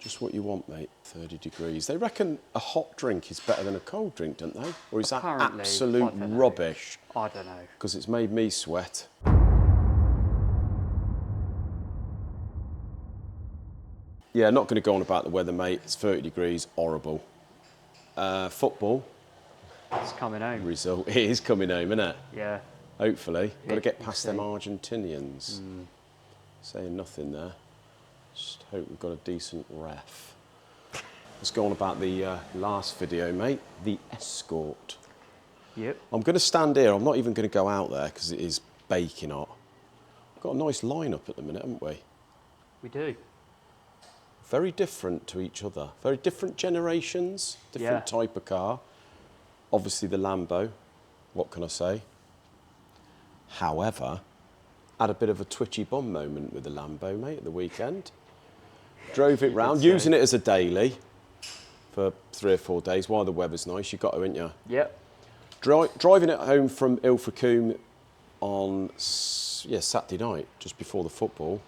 Just what you want, mate. 30 degrees. They reckon a hot drink is better than a cold drink, don't they? Or is that Apparently, absolute rubbish? I don't know. Because it's made me sweat. Yeah, not going to go on about the weather, mate. It's 30 degrees, horrible. Football. It's coming home. Result. It is coming home, isn't it? Yeah. Hopefully. Got to get past them Argentinians. Saying nothing there. Just hope we've got a decent ref. Let's go on about the last video, mate. The Escort. Yep. I'm going to stand here. I'm not even going to go out there because it is baking hot. We've got a nice lineup at the minute, haven't we? We do. Very different to each other. Very different generations, different type of car. Obviously the Lambo, what can I say? However, had a bit of a twitchy bum moment with the Lambo, mate, at the weekend. Drove it round, using it as a daily for 3 or 4 days while the weather's nice. You've got to, haven't you? Yep. Driving it home from Ilfracombe on Saturday night, just before the football.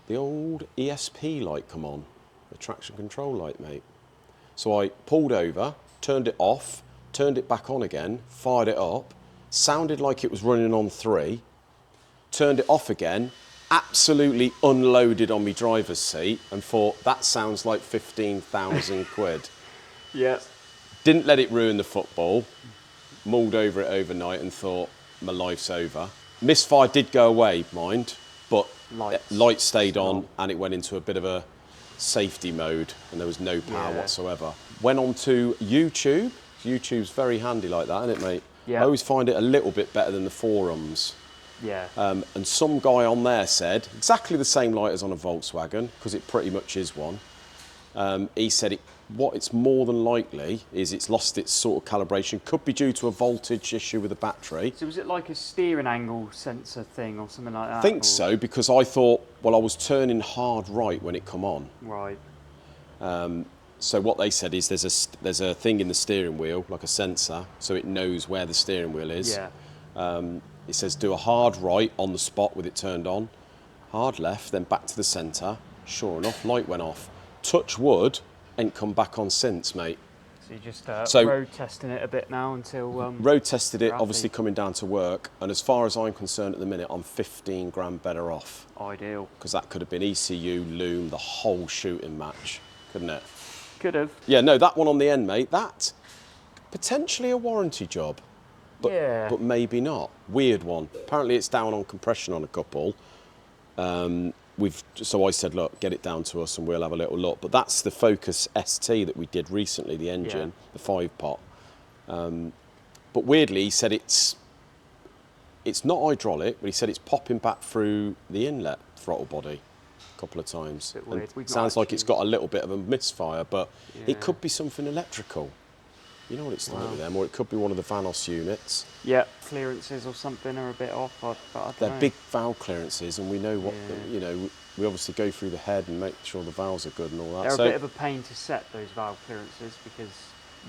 The old ESP light come on, the traction control light, mate. So I pulled over, turned it off, turned it back on again, fired it up, sounded like it was running on 3, turned it off again, absolutely unloaded on my driver's seat and thought, that sounds like 15,000 quid. Yeah. Didn't let it ruin the football, mulled over it overnight and thought, my life's over. Misfire did go away, mind, but light stayed on and it went into a bit of a safety mode and there was no power whatsoever. Went on to YouTube. YouTube's very handy like that, isn't it, mate? Yeah. I always find it a little bit better than the forums. Yeah. And some guy on there said, exactly the same light as on a Volkswagen, because it pretty much is one. He said what it's more than likely is it's lost its sort of calibration. Could be due to a voltage issue with the battery. So was it like a steering angle sensor thing or something like that? I think so, because I thought, well, I was turning hard right when it come on. Right. So what they said is there's a thing in the steering wheel, like a sensor, so it knows where the steering wheel is. Yeah. It says do a hard right on the spot with it turned on, hard left, then back to the centre. Sure enough, light went off. Touch wood, ain't come back on since, mate. So you're just road testing it a bit now until... road tested it, obviously coming down to work, and as far as I'm concerned at the minute, I'm 15 grand better off. Ideal. Because that could have been ECU, loom, the whole shooting match, couldn't it? Could have. Yeah, no, that one on the end, mate, that potentially a warranty job. But maybe not. Weird one. Apparently it's down on compression on a couple. So I said, look, get it down to us and we'll have a little look. But that's the Focus ST that we did recently, the engine, the 5-pot. But weirdly, he said it's not hydraulic, but he said it's popping back through the inlet throttle body a couple of times. Sounds like it's got a little bit of a misfire, but it could be something electrical. You know what it's like with them, or it could be one of the Vanos units. Yeah, clearances or something are a bit off, but I don't know. They're big valve clearances, and we know what, you know, we obviously go through the head and make sure the valves are good and all that. They're a bit of a pain to set, those valve clearances, because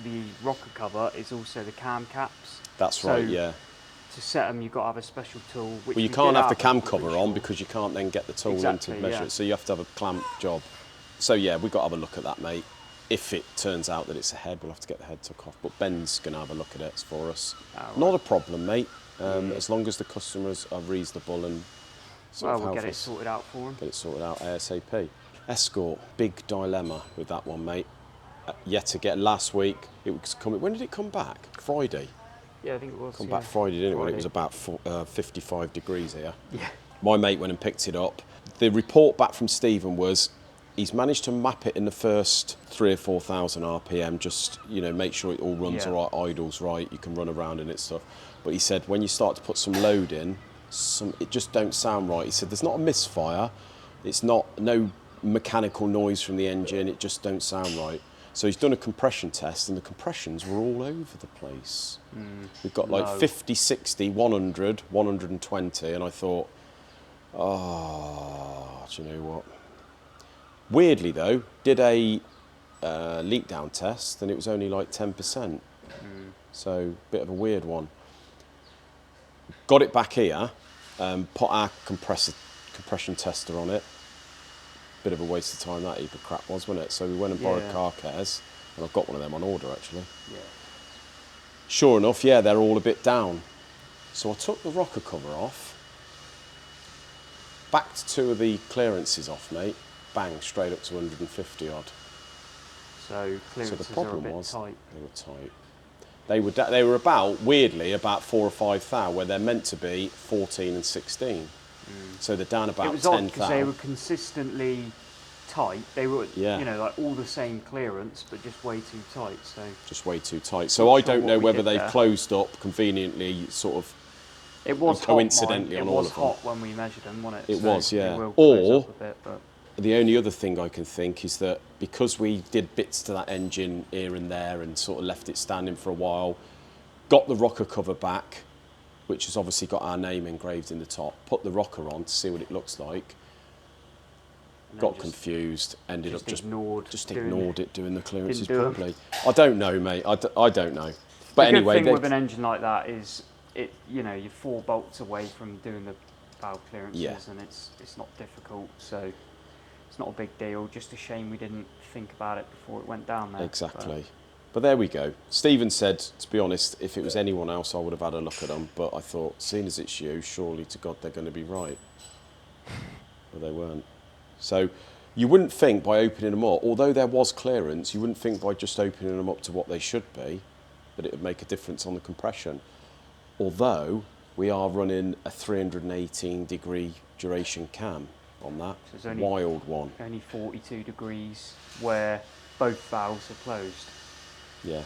the rocker cover is also the cam caps. That's right, yeah. To set them, you've got to have a special tool. Which well, you can't have the cam cover on because you can't then get the tool in to measure it, so you have to have a clamp job. So yeah, we've got to have a look at that, mate. If it turns out that it's a head, we'll have to get the head took off. But Ben's going to have a look at it for us. Right. Not a problem, mate. As long as the customers are reasonable and sort of we'll get it sorted out for them. Get it sorted out ASAP. Escort, big dilemma with that one, mate. Yet again, last week it was coming. When did it come back? Friday. Yeah, I think it was. Come back Friday, didn't it? When it was about 55 degrees here. Yeah. My mate went and picked it up. The report back from Stephen was he's managed to map it in the first 3,000 or 4,000 RPM, just, you know, make sure it all runs all right, idles right, you can run around in it stuff. But he said when you start to put some load in, it just don't sound right. He said there's not a misfire, it's no mechanical noise from the engine, it just don't sound right. So he's done a compression test and the compressions were all over the place. We've got like 50, 60, 100, 120, and I thought, oh, do you know what? Weirdly though, did a leak down test and it was only like 10%. So, bit of a weird one. Got it back here, put our compression tester on it. bit of a waste of time that heap of crap was, wasn't it? So we went and borrowed car cares, and I've got one of them on order actually. Yeah. Sure enough, yeah, they're all a bit down. So I took the rocker cover off, backed 2 of the clearances off, mate, bang, straight up to 150 odd. So clearances the problem are a bit was tight. They were tight. They were about, weirdly, about 4 or 5 thou, where they're meant to be 14 and 16. So they're down about 10 It was odd thou. because they were consistently tight. They were, Yeah. you know, like all the same clearance, but just way too tight. So Just way too tight. So I don't know whether they've closed up conveniently, sort of. it was coincidentally hot, on all of them. It was hot when we measured them, wasn't it? It was, yeah. It will close up a bit, but The only other thing I can think is that because we did bits to that engine here and there and sort of left it standing for a while, got the rocker cover back, which has obviously got our name engraved in the top, put the rocker on to see what it looks like, got confused, ended up just ignored it doing the clearances properly. I don't know, mate. I don't know. But the anyway, good thing with an engine like that is you're 4 bolts away from doing the valve clearances, and it's not difficult, so it's not a big deal. Just a shame we didn't think about it before it went down there. Exactly. But there we go. Stephen said, to be honest, if it was anyone else, I would have had a look at them. But I thought, seeing as it's you, surely to God they're going to be right. But they weren't. So you wouldn't think by opening them up, although there was clearance, you wouldn't think by just opening them up to what they should be, that it would make a difference on the compression. Although we are running a 318-degree duration cam on that, so only, wild one. Only 42 degrees where both valves are closed. Yeah.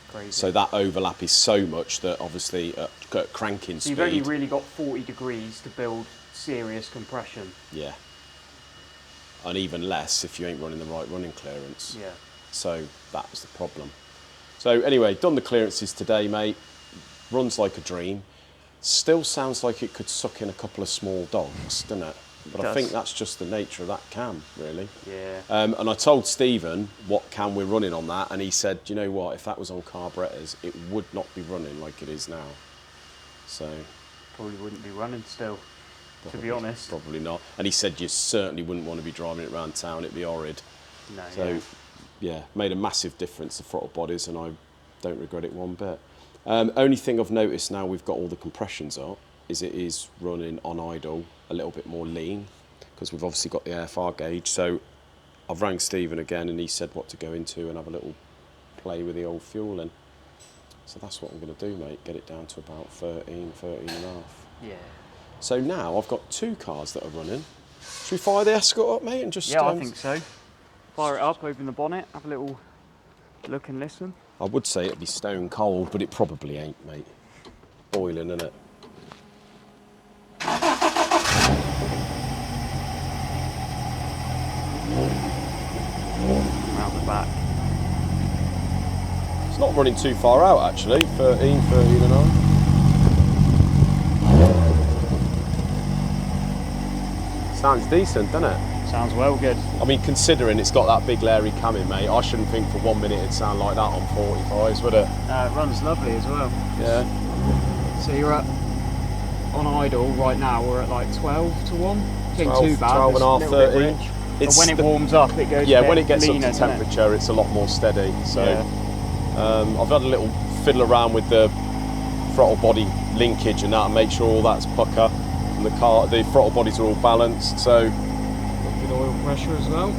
Crazy. So that overlap is so much that obviously at cranking speed... You've only really got 40 degrees to build serious compression. Yeah. And even less if you ain't running the right running clearance. Yeah. So that was the problem. So anyway, done the clearances today, mate. Runs like a dream. Still sounds like it could suck in a couple of small dogs, doesn't it? But I think that's just the nature of that cam, really. Yeah. And I told Stephen what cam we're running on that, and he said, do you know what, if that was on carburetors, it would not be running like it is now. So... Probably wouldn't be running still, to be honest. Probably not. And he said you certainly wouldn't want to be driving it around town, it'd be horrid. No, so, yeah, made a massive difference, the throttle bodies, and I don't regret it one bit. Only thing I've noticed now we've got all the compressions up is it is running on idle a little bit more lean, because we've obviously got the AFR gauge. So I've rang Stephen again and he said what to go into and have a little play with the old fueling. So that's what I'm going to do, mate, get it down to about 13 and a half. Yeah. So now I've got 2 cars that are running. Should we fire the Escort up, mate, and just... Yeah, I think so. Fire it up, open the bonnet, have a little look and listen. I would say it'd be stone cold, but it probably ain't, mate. Boiling, innit? Round the back. It's not running too far out, actually. 13 and a half. Sounds decent, doesn't it? Sounds well good. I mean, considering it's got that big Larry cam in, mate, I shouldn't think for 1 minute it'd sound like that on 45s, would it? It runs lovely as well. Yeah. So you're at, on idle right now, we're at like 12 to 1. Ain't 12, too bad. 12 and a half, 13. But when it warms up, it goes. Yeah, when it gets leaner, up to temperature, it's a lot more steady. So I've had a little fiddle around with the throttle body linkage and that, and make sure all that's pucker, and the throttle bodies are all balanced. So good oil pressure as well.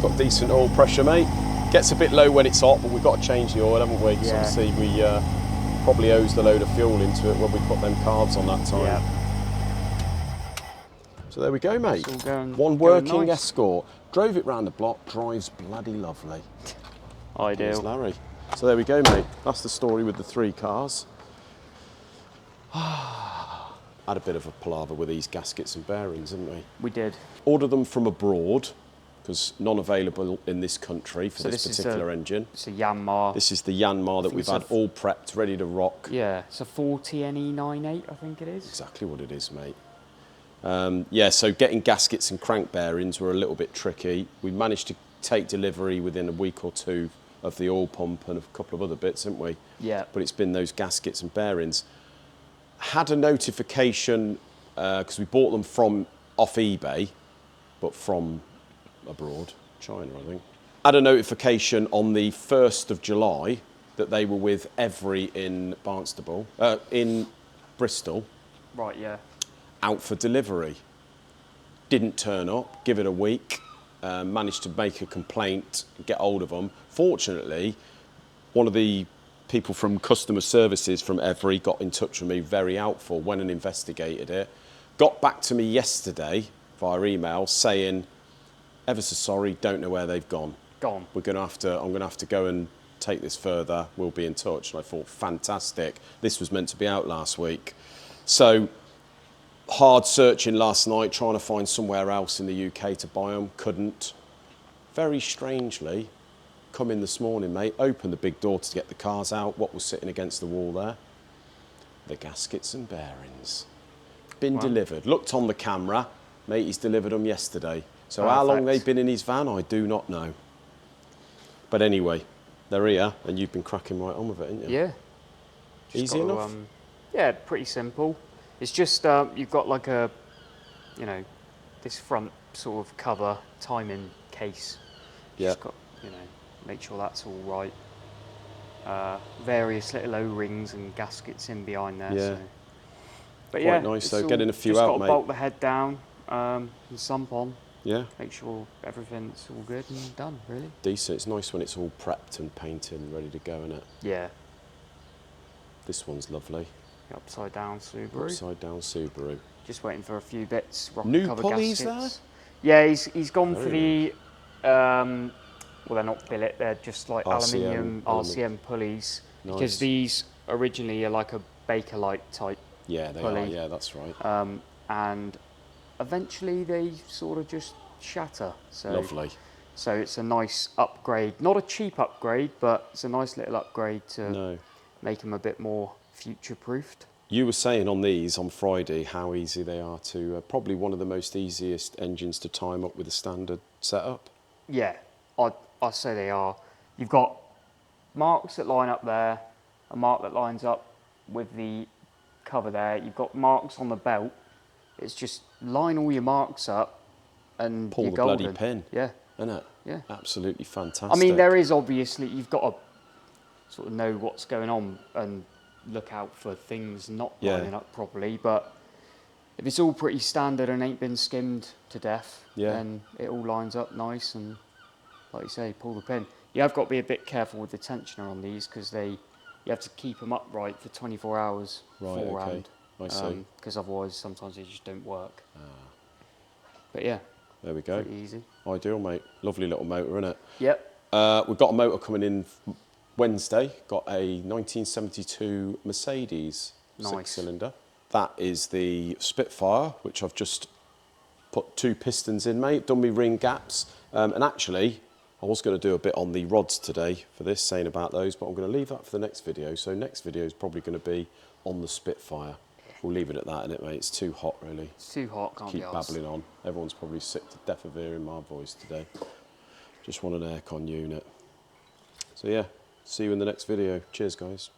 Got decent oil pressure, mate. Gets a bit low when it's hot, but we've got to change the oil, haven't we? Because obviously we probably hosed a load of fuel into it when we put them carbs on that time. Yeah. So there we go, mate. One working Escort. Drove it round the block, drives bloody lovely. Ideal. Here's Larry. So there we go, mate. That's the story with the 3 cars. Had a bit of a palaver with these gaskets and bearings, didn't we? We did. Ordered them from abroad, because none available in this country for this particular engine. It's a Yanmar. This is the Yanmar that we've had all prepped, ready to rock. Yeah, it's a 40 NE98, I think it is. Exactly what it is, mate. Yeah, so getting gaskets and crank bearings were a little bit tricky. We managed to take delivery within a week or 2 of the oil pump and a couple of other bits, haven't we? Yeah. But it's been those gaskets and bearings. Had a notification, because we bought them from off eBay, but from abroad, China, I think. Had a notification on the 1st of July that they were with Every in Barnstable, in Bristol. Right, yeah. Out for delivery. Didn't turn up, give it a week, managed to make a complaint, get hold of them. Fortunately, one of the people from customer services from Every got in touch with me, very helpful, went and investigated it. Got back to me yesterday via email saying, ever so sorry, don't know where they've gone. Gone. I'm gonna have to go and take this further, we'll be in touch. And I thought, fantastic, this was meant to be out last week. So, hard searching last night, trying to find somewhere else in the UK to buy them, couldn't. Very strangely, come in this morning, mate, opened the big door to get the cars out. What was sitting against the wall there? The gaskets and bearings. Been delivered. Looked on the camera, mate, he's delivered them yesterday. So how long they've been in his van, I do not know. But anyway, they're here, and you've been cracking right on with it, haven't you? Yeah. Easy enough? Yeah, pretty simple. It's just you've got like a, you know, this front sort of cover timing case. Yeah. Just got, you know, make sure that's all right. Various little O-rings and gaskets in behind there. Yeah. So. But Quite yeah, nice though, getting a few just out, got to mate. bolt the head down, and sump on. Yeah. Make sure everything's all good and done, really. Decent. It's nice when it's all prepped and painted and ready to go, isn't it? Yeah. This one's lovely. The upside down Subaru. Upside down Subaru. Just waiting for a few bits. New cover pulleys gaskets. Yeah, he's gone for Very the. Well, they're not billet. They're just like aluminium RCM pulleys. Nice. Because these originally are like a Bakelite type. Yeah, they pulley. are. Yeah, that's right. And eventually they sort of just shatter. So Lovely. So it's a nice upgrade. Not a cheap upgrade, but it's a nice little upgrade to make them a bit more future-proofed. You were saying on these on Friday how easy they are to, probably one of the most easiest engines to time up with a standard setup. Yeah, I'd say they are. You've got marks that line up there, a mark that lines up with the cover there. You've got marks on the belt. It's just line all your marks up and pull you're the golden. bloody pin. Yeah. Isn't it? Yeah. Absolutely fantastic. I mean, there is obviously, you've got to sort of know what's going on and look out for things not lining up properly, but if it's all pretty standard and ain't been skimmed to death, then it all lines up nice and, like you say, pull the pin. You have got to be a bit careful with the tensioner on these because you have to keep them upright for 24 hours beforehand. I see. Because otherwise sometimes they just don't work. But yeah, there we go. Pretty easy. Ideal, mate. Lovely little motor, isn't it? Yep. We've got a motor coming in Wednesday. Got a 1972 Mercedes 6-cylinder. That is the Spitfire, which I've just put 2 pistons in, mate. Done me ring gaps. And actually, I was going to do a bit on the rods today for this, saying about those, but I'm going to leave that for the next video. So next video is probably going to be on the Spitfire. We'll leave it at that, innit, mate? It's too hot, really. It's too hot, can't be keep babbling on. Everyone's probably sick to death of hearing my voice today. Just want an aircon unit. So yeah, see you in the next video. Cheers, guys.